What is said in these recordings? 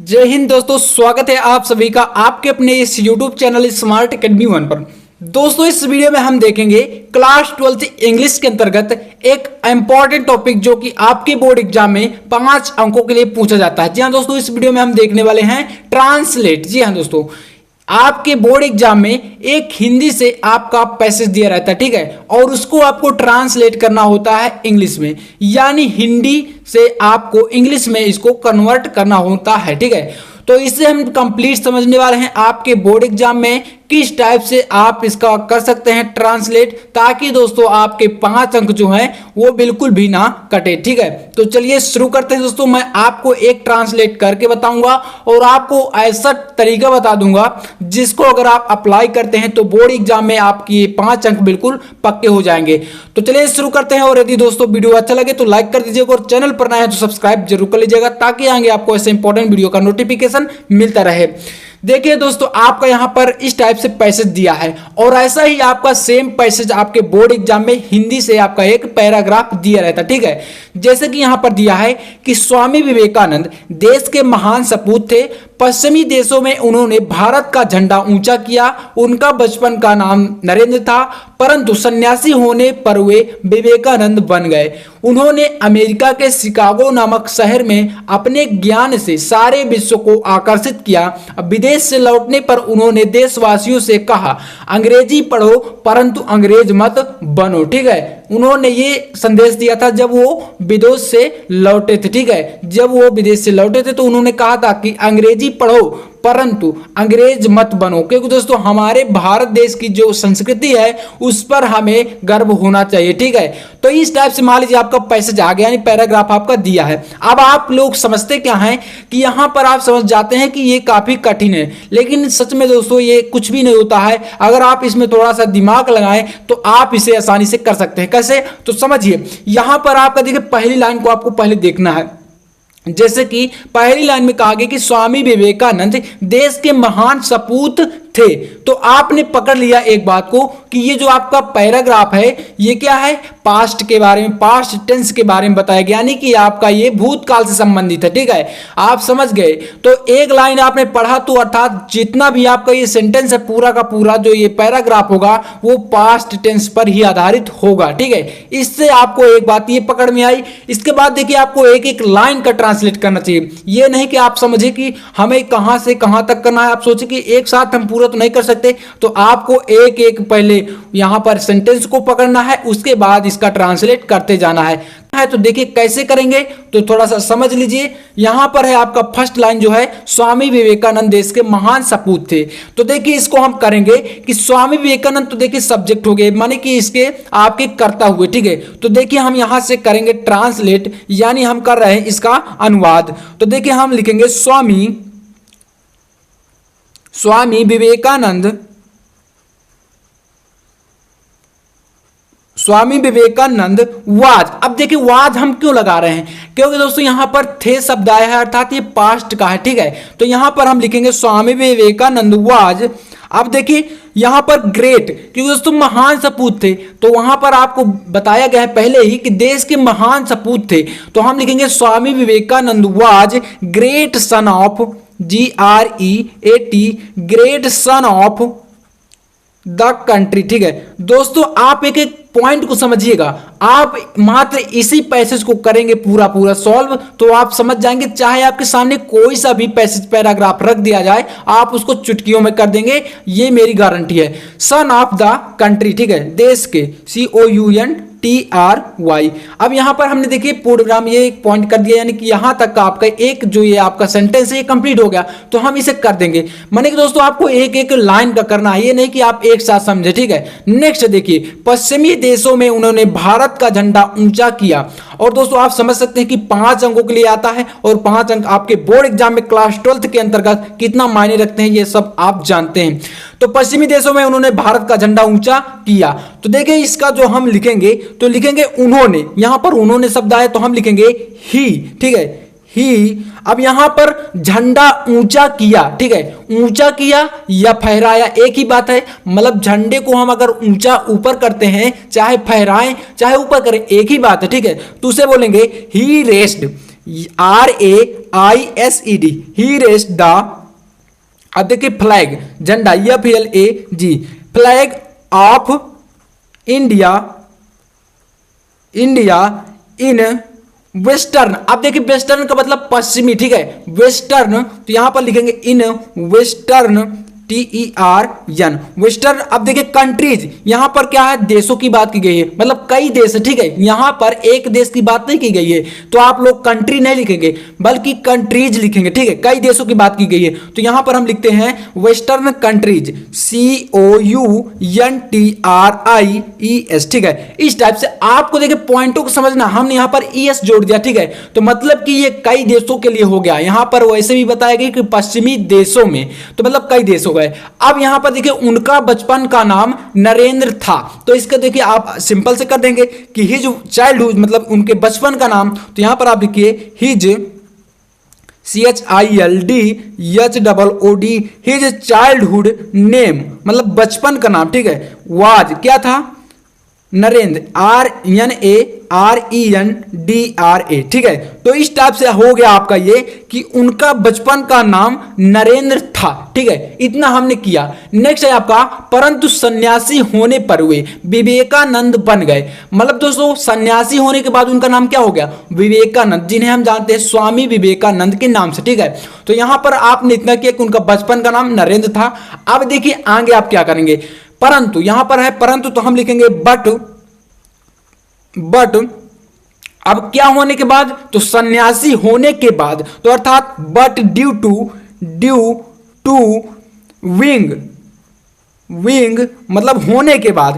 जय हिंद दोस्तों, स्वागत है आप सभी का आपके अपने इस YouTube चैनल स्मार्ट अकेडमी 1 पर। दोस्तों इस वीडियो में हम देखेंगे क्लास 12 इंग्लिश के अंतर्गत एक इंपॉर्टेंट टॉपिक जो कि आपके बोर्ड एग्जाम में 5 अंकों के लिए पूछा जाता है। जी हाँ दोस्तों, इस वीडियो में हम देखने वाले हैं ट्रांसलेट। जी हाँ दोस्तों, आपके बोर्ड एग्जाम में एक हिंदी से आपका पैसेज दिया रहता है, ठीक है, और उसको आपको ट्रांसलेट करना होता है इंग्लिश में, यानी हिंदी से आपको इंग्लिश में इसको कन्वर्ट करना होता है, ठीक है। तो इससे हम कंप्लीट समझने वाले हैं आपके बोर्ड एग्जाम में किस टाइप से आप इसका कर सकते हैं ट्रांसलेट, ताकि दोस्तों आपके 5 अंक जो हैं वो बिल्कुल भी ना कटे, ठीक है। तो चलिए शुरू करते हैं दोस्तों। मैं आपको एक ट्रांसलेट करके बताऊंगा और आपको ऐसा तरीका बता दूंगा जिसको अगर आप अप्लाई करते हैं तो बोर्ड एग्जाम में आपकी ये 5 अंक बिल्कुल पक्के हो जाएंगे। तो चलिए शुरू करते हैं। और यदि दोस्तों वीडियो अच्छा लगे तो लाइक कर दीजिएगा और चैनल पर नए हैं तो सब्सक्राइब जरूर कर लीजिएगा, ताकि आगे आपको ऐसे इंपॉर्टेंट वीडियो का नोटिफिकेशन मिलता रहे। देखिए दोस्तों, आपका यहां पर इस टाइप से पैसेज दिया है और ऐसा ही आपका सेम पैसेज आपके बोर्ड एग्जाम में हिंदी से आपका एक पैराग्राफ दिया रहता है, ठीक है। जैसे कि यहां पर दिया है कि स्वामी विवेकानंद देश के महान सपूत थे। पश्चिमी देशों में उन्होंने भारत का झंडा ऊंचा किया। उनका बचपन का नाम नरेंद्र था, परंतु सन्यासी होने पर वे विवेकानंद बन गए। उन्होंने अमेरिका के शिकागो नामक शहर में अपने ज्ञान से सारे विश्व को आकर्षित किया। विदेश से लौटने पर उन्होंने देशवासियों से कहा, अंग्रेजी पढ़ो परंतु अंग्रेज मत बनो, ठीक है। उन्होंने ये संदेश दिया था जब वो विदेश से लौटे थे, ठीक है। जब वो विदेश से लौटे थे तो उन्होंने कहा था कि अंग्रेजी पढ़ो परंतु अंग्रेज मत बनो, क्योंकि दोस्तों हमारे भारत देश की जो संस्कृति है उस पर हमें गर्व होना चाहिए, ठीक है। तो इस टाइप से मान लीजिए आपका पैसेज आ गया, यानी पैराग्राफ आपका दिया है। अब आप लोग समझते क्या हैं कि यहां पर आप समझ जाते हैं कि ये काफी कठिन है, लेकिन सच में दोस्तों ये कुछ भी नहीं होता है। अगर आप इसमें थोड़ा सा दिमाग लगाएं तो आप इसे आसानी से कर सकते हैं। कैसे? तो समझिए, यहां पर आपका देखिए पहली लाइन को आपको पहले देखना है। जैसे कि पहली लाइन में कहा गया कि स्वामी विवेकानंद देश के महान सपूत थे, तो आपने पकड़ लिया एक बात को कि ये जो आपका पैराग्राफ है ये क्या है, पास्ट के बारे में, पास्ट टेंस के बारे में बताया गया, यानी कि आपका ये भूतकाल से संबंधित है, ठीक है। आप समझ गए। तो एक लाइन आपने पढ़ा तो अर्थात जितना भी आपका ये सेंटेंस है पूरा का पूरा जो ये पैराग्राफ होगा वो पास्ट टेंस पर ही आधारित होगा, ठीक है। इससे आपको एक बात ये पकड़ में आई। इसके बाद देखिए आपको एक एक लाइन का ट्रांसलेट करना चाहिए। ये नहीं कि आप समझे कि हमें कहां से कहां तक करना है, आप सोचे कि एक साथ हम पूरा तो नहीं कर सकते, तो आपको एक एक पहले यहां पर सेंटेंस को पकड़ना है, उसके बाद इसका ट्रांसलेट करते जाना है। तो देखिए कैसे करेंगे, तो थोड़ा सा समझ लीजिए। यहां पर है आपका फर्स्ट लाइन जो है, स्वामी विवेकानंद देश के महान सपूत थे। तो देखिए इसको हम करेंगे कि स्वामी विवेकानंद, तो देखिए सब्जेक्ट हो गए, माने कि इसके आपके कर्ता हुए, ठीक है। तो देखिए हम यहां से करेंगे ट्रांसलेट, यानी हम कर रहे हैं इसका अनुवाद। तो देखिए हम लिखेंगे स्वामी विवेकानंद वाज। अब देखिए वाज हम क्यों लगा रहे हैं, क्योंकि दोस्तों यहां पर थे शब्द आया है, अर्थात ये पास्ट का है, ठीक है। तो यहां पर हम लिखेंगे स्वामी विवेकानंद वाज। अब देखिए यहां पर ग्रेट, क्योंकि दोस्तों महान सपूत थे, तो वहां पर आपको बताया गया है पहले ही कि देश के महान सपूत थे, तो हम लिखेंगे Swami Vivekananda was great son of GREAT, great son of the country, ठीक है। दोस्तों आप एक एक पॉइंट को समझिएगा। आप मात्र इसी पैसेज को करेंगे पूरा पूरा सॉल्व, तो आप समझ जाएंगे। चाहे आपके सामने कोई सा भी पैसेज पैराग्राफ रख दिया जाए, आप उसको चुटकियों में कर देंगे, ये मेरी गारंटी है। सन ऑफ द कंट्री, ठीक है, देश के, COUNTRY। अब यहां पर हमने देखिए पूर्णविराम ये एक पॉइंट कर दिया, यानी कि यहां तक का आपका एक जो ये आपका सेंटेंस है ये कंप्लीट हो गया, तो हम इसे कर देंगे। माने कि दोस्तों आपको एक एक लाइन का करना है, ये नहीं कि आप एक साथ समझे, ठीक है। नेक्स्ट देखिए, पश्चिमी देशों में उन्होंने भारत का झंडा ऊंचा किया। और दोस्तों आप समझ सकते हैं कि 5 अंकों के लिए आता है, और 5 अंक आपके बोर्ड एग्जाम में क्लास 12 के अंतर्गत कितना मायने रखते हैं ये सब आप जानते हैं। तो पश्चिमी देशों में उन्होंने भारत का झंडा ऊंचा किया। तो देखिए इसका जो हम लिखेंगे तो लिखेंगे उन्होंने, यहां पर उन्होंने शब्द आया तो हम लिखेंगे ही, ठीक है, ही। अब यहां पर झंडा ऊंचा किया, ठीक है, ऊंचा किया या फहराया एक ही बात है। मतलब झंडे को हम अगर ऊंचा ऊपर करते हैं, चाहे फहराएं चाहे ऊपर करें, एक ही बात है, ठीक है। तो उसे बोलेंगे he raised, RAISED, he raised the, अब देखिए फ्लैग, झंडा, FLAG, flag of India in western. अब देखिए वेस्टर्न का मतलब पश्चिमी, ठीक है, वेस्टर्न, तो यहां पर लिखेंगे इन वेस्टर्न, TERN, वेस्टर्न। अब देखिए कंट्रीज, यहां पर क्या है, देशों की बात की गई है, मतलब कई देश है, ठीक है, यहां पर एक देश की बात नहीं की गई है, तो आप लोग कंट्री नहीं लिखेंगे बल्कि कंट्रीज लिखेंगे, ठीक है, कई देशों की बात की गई है, तो यहां पर हम लिखते हैं वेस्टर्न कंट्रीज, COUNTRIES, ठीक है। इस टाइप से आपको देखिए पॉइंटों को समझना, हमने यहां पर ES जोड़ दिया, ठीक है, तो मतलब कि ये कई देशों के लिए हो गया। यहां पर वैसे भी बताया गया कि पश्चिमी देशों में, तो मतलब कई देश हो गए। अब यहां पर देखिए उनका बचपन का नाम नरेंद्र था, तो इसका देखिए आप सिंपल से कर देंगे कि हिज चाइल्डहुड, मतलब उनके बचपन का नाम, तो यहां पर आप लिखिए his, CHILDHOOD, his childhood name, मतलब बचपन का नाम, ठीक है, वाज क्या था, नरेंद्र, RNARENDRA, ठीक है। तो इस टाइप से हो गया आपका ये कि उनका बचपन का नाम नरेंद्र था, ठीक है, इतना हमने किया। नेक्स्ट है आपका परंतु सन्यासी होने पर वे विवेकानंद बन गए। मतलब दोस्तों सन्यासी होने के बाद उनका नाम क्या हो गया, विवेकानंद, जिन्हें हम जानते हैं स्वामी विवेकानंद के नाम से, ठीक है। तो यहां पर आपने इतना किया कि उनका बचपन का नाम नरेंद्र था। अब देखिए आगे आप क्या करेंगे, परंतु यहां पर है परंतु, तो हम लिखेंगे बट, अब क्या होने के बाद, तो सन्यासी होने के बाद, तो अर्थात बट ड्यू टू विंग मतलब होने के बाद,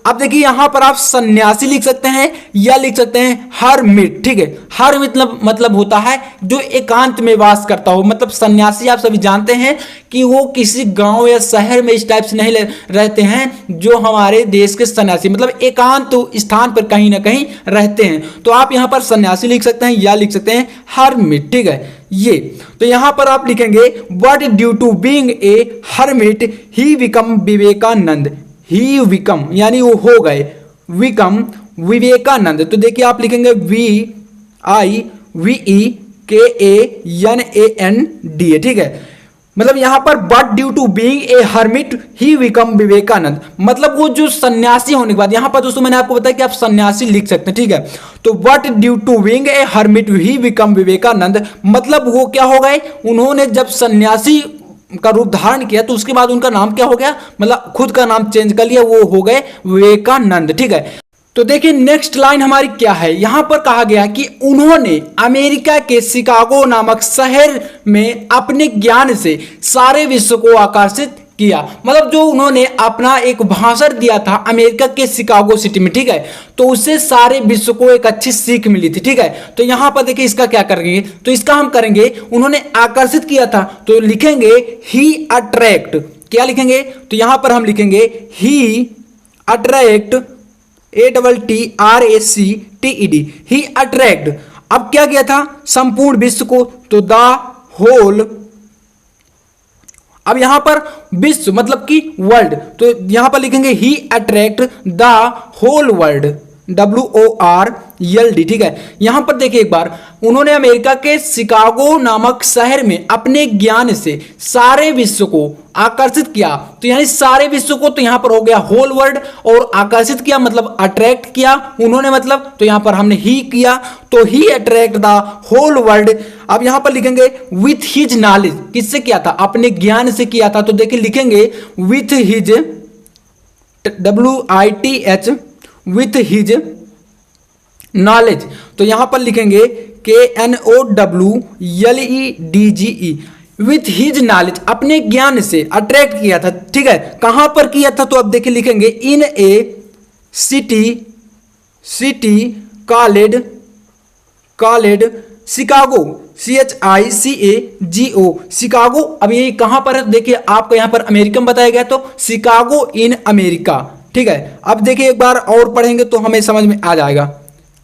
अब देखिए यहां पर आप सन्यासी लिख सकते हैं या लिख सकते हैं हरमिट, ठीक है। हर मतलब होता है जो एकांत में वास करता हो, मतलब सन्यासी आप सभी जानते हैं कि वो किसी गांव या शहर में इस टाइप से नहीं रहते हैं, जो हमारे देश के सन्यासी मतलब एकांत स्थान पर कहीं ना कहीं रहते हैं। तो आप यहां पर सन्यासी लिख सकते हैं या लिख सकते हैं हरमिट, ठीक है। ये तो यहां पर आप लिखेंगे but due to being a hermit he become Vivekananda, he become यानी वो हो गए, विकम विवेकानंद। तो देखिए आप लिखेंगे VIVEKANAND, ठीक है। मतलब यहां पर but due to being a hermit he become Vivekananda, मतलब वो जो सन्यासी होने के बाद, यहां पर दोस्तों मैंने आपको बताया कि आप सन्यासी लिख सकते हैं, ठीक है। तो but due to being a hermit he become Vivekananda, मतलब वो क्या हो गए, उन्होंने जब सन्यासी का रूप धारण किया तो उसके बाद उनका नाम क्या हो गया, मतलब खुद का नाम चेंज कर लिया, वो हो गए विवेकानंद, ठीक है। तो देखिए नेक्स्ट लाइन हमारी क्या है, यहां पर कहा गया कि उन्होंने अमेरिका के शिकागो नामक शहर में अपने ज्ञान से सारे विश्व को आकर्षित किया। मतलब जो उन्होंने अपना एक भाषण दिया था अमेरिका के शिकागो सिटी में, ठीक है, तो उससे सारे विश्व को एक अच्छी सीख मिली थी, ठीक है। तो यहां पर देखिए इसका क्या करेंगे, तो इसका हम करेंगे उन्होंने आकर्षित किया था, तो लिखेंगे ही अट्रैक्ट, क्या लिखेंगे, तो यहां पर हम लिखेंगे he attract, ATTRACTED, he attract. अब क्या किया था, संपूर्ण विश्व को, तो द होल, अब यहां पर विश्व मतलब कि वर्ल्ड, तो यहां पर लिखेंगे he attract the whole world, WORLD, ठीक है। यहां पर देखिए एक बार, उन्होंने अमेरिका के शिकागो नामक शहर में अपने ज्ञान से सारे विश्व को आकर्षित किया, तो यानी सारे विश्व को, तो यहां पर हो गया होल वर्ल्ड, और आकर्षित किया मतलब अट्रैक्ट किया उन्होंने, मतलब तो यहां पर हमने ही किया, तो ही अट्रैक्ट द होल वर्ल्ड। अब यहां पर लिखेंगे विथ हिज नॉलेज, किससे किया था, अपने ज्ञान से किया था, तो देखिए लिखेंगे with his, WITH, with his knowledge, तो यहां पर लिखेंगे KNOWLEDGE, विथ हिज नॉलेज, अपने ज्ञान से अट्रैक्ट किया था, ठीक है। कहां पर किया था, तो अब देखिए लिखेंगे इन a city called Chicago, CHICAGO, Chicago. अब ये कहां पर है, देखिए आपको यहां पर अमेरिकन बताया गया, तो शिकागो इन अमेरिका, ठीक है। अब देखिए एक बार और पढ़ेंगे तो हमें समझ में आ जाएगा,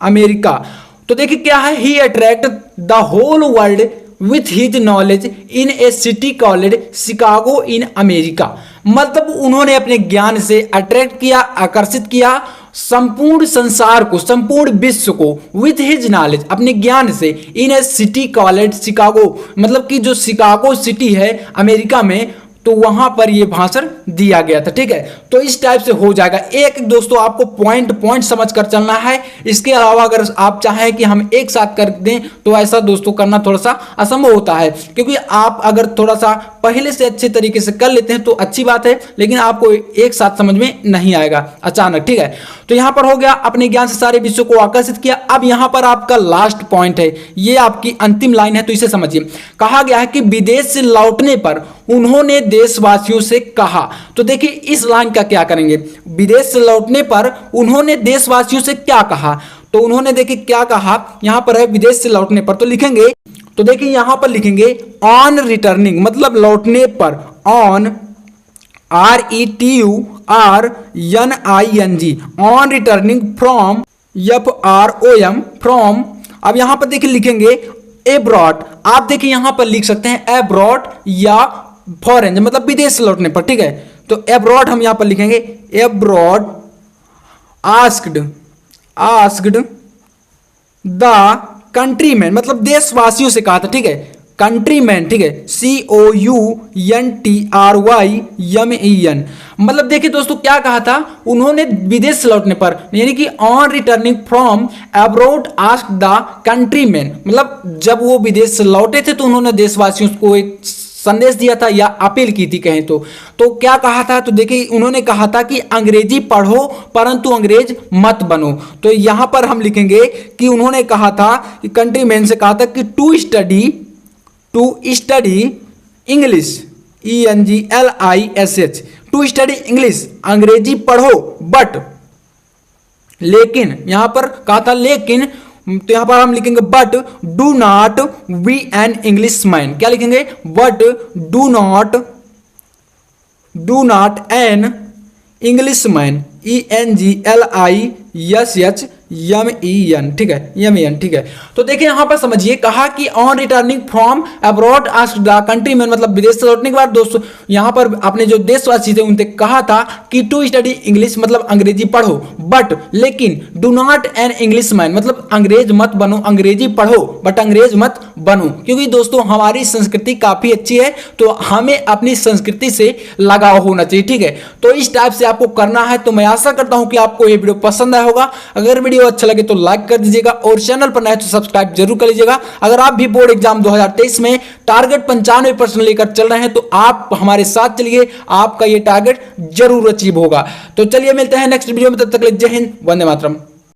अमेरिका। तो देखिए क्या है, he attract the whole world with his knowledge in a city called Chicago in America, मतलब उन्होंने अपने ज्ञान से अट्रैक्ट किया, आकर्षित किया संपूर्ण संसार को, संपूर्ण विश्व को विथ हिज नॉलेज, अपने ज्ञान से, इन ए सिटी कॉल्ड शिकागो, मतलब कि जो शिकागो सिटी है अमेरिका में, तो वहां पर यह भाषण दिया गया था। ठीक है, तो इस टाइप से हो जाएगा। एक दोस्तों आपको पॉइंट पॉइंट समझ कर चलना है। इसके अलावा अगर आप चाहें कि हम एक साथ कर दें तो ऐसा दोस्तों करना थोड़ा सा असंभव होता है, क्योंकि आप अगर थोड़ा सा पहले से अच्छे तरीके से कर लेते हैं तो अच्छी बात है, लेकिन आपको एक साथ समझ में नहीं आएगा अचानक। ठीक है, तो यहां पर हो गया, अपने ज्ञान से सारे विश्व को आकर्षित किया। अब यहां पर आपका लास्ट पॉइंट है, ये आपकी अंतिम लाइन है, तो इसे समझिए। कहा गया है कि विदेश से लौटने पर उन्होंने देशवासियों से कहा। तो देखिए इस लाइन का क्या करेंगे, विदेश से लौटने पर उन्होंने देशवासियों से क्या कहा। तो उन्होंने देखिए क्या कहा, यहां पर है विदेश से लौटने पर, तो लिखेंगे, तो देखिए यहां पर लिखेंगे ऑन रिटर्निंग, मतलब लौटने पर, on RETURNING, on returning from, FROM, from. अब यहां पर देखिए लिखेंगे एब्रॉड, आप देखिए यहां पर लिख सकते हैं एब्रॉड या फॉरेन, मतलब विदेश से लौटने पर। ठीक है, तो एब्रॉड हम यहां पर लिखेंगे एब्रॉड आस्क्ड द कंट्रीमैन, मतलब देशवासियों से कहा था। ठीक है, कंट्रीमैन, ठीक है, COUNTRYMEN, मतलब देखिए दोस्तों क्या कहा था, उन्होंने विदेश से लौटने पर, यानी कि on returning from abroad asked the countryman, मतलब जब वो विदेश से लौटे थे तो उन्होंने देशवासियों को एक संदेश दिया था या अपील की थी कहें तो क्या कहा था। तो देखिए उन्होंने कहा था कि अंग्रेजी पढ़ो परंतु अंग्रेज मत बनो। तो यहां पर हम लिखेंगे कि उन्होंने कहा था कि कंट्रीमैन से कहा था कि to study English, ENGLISH, to study English, अंग्रेजी पढ़ो, बट, लेकिन यहां पर कहा था लेकिन, तो यहां पर हम लिखेंगे but do not be an English man. क्या लिखेंगे, but do not an English man, ENGLISHMEN, ठीक है, MEN, ठीक है। तो देखिए यहां पर समझिए, कहा कि on returning from abroad asked the countryman, मतलब विदेश से लौटने के बाद दोस्तों यहां पर अपने जो देशवासी थे उनसे कहा था कि टू स्टडी इंग्लिश, मतलब अंग्रेजी पढ़ो, बट, लेकिन, do not an English man, मतलब अंग्रेज मत बनो, अंग्रेजी पढ़ो बट अंग्रेज मत बनो। क्योंकि दोस्तों हमारी संस्कृति काफी अच्छी है, तो हमें अपनी संस्कृति से लगाव होना चाहिए। ठीक है, तो इस टाइप से आपको करना है। तो मैं आशा करता हूं कि आपको ये वीडियो पसंद आया होगा। अगर वीडियो अच्छा लगे तो लाइक कर दीजिएगा और चैनल पर नए तो सब्सक्राइब जरूर कर लीजिएगा। अगर आप भी बोर्ड एग्जाम 2023 में टारगेट 95% लेकर चल रहे हैं तो आप हमारे साथ चलिए, आपका ये टारगेट जरूर अचीव होगा। तो चलिए मिलते हैं नेक्स्ट वीडियो में, तब तक के लिए जय हिंद, वंदे मातरम।